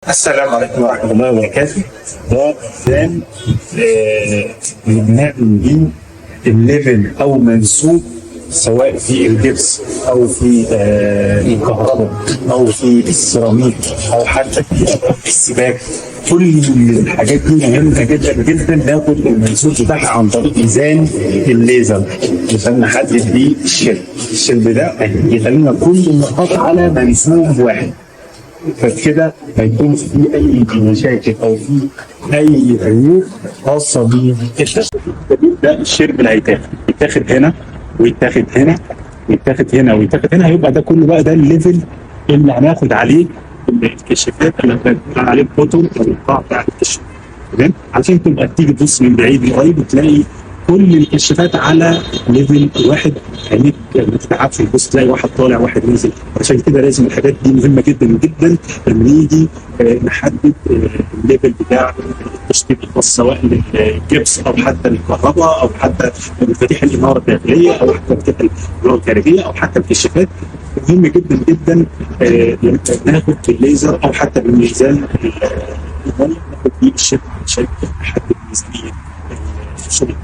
السلام عليكم ورحمة الله وبركاته. ده ميزان بنعمل بيه الليفل أو منسوب، سواء في الجبس أو في الكهرباء أو في السيراميك أو حتى في السباك. كل الحاجات دي مهمة جدا جدا ناخد المنسوب بتاعها عن طريق ميزان الليزر عشان نحدد بيه الشرب ده يخلينا كل النقاط على منسوب واحد. فكده هيكون في اي مشاكل او في اي عيوب خاصه بالتشغيل. ده الشرب اللي يتاخد هنا ويتاخد هنا ويتاخد هنا ويتاخد هنا، هيبقى ده كله بقى ده الليفل اللي هناخد عليه الكشافات اللي هنقول عليه البوتون او القاع بتاع الكشاف. تمام؟ عشان تبقى تيجي تبص من بعيد لقريب وتلاقي كل الكشافات على ليفل واحد، عينيك ما تتعبش تبص تلاقي واحد طالع واحد نازل. عشان كده لازم الحاجات دي مهمه جدا جدا لما نيجي نحدد الليفل بتاع التشطيب الخاص، سواء للجبس او حتى الكهرباء او حتى مفاتيح الاناره الداخليه او حتى مفاتيح الاناره الخارجيه او حتى الكشافات. مهم جدا جدا ناخد بالليزر او حتى بالميزان ناخد بيه الشكل عشان نحدد ميزانيه الشغل.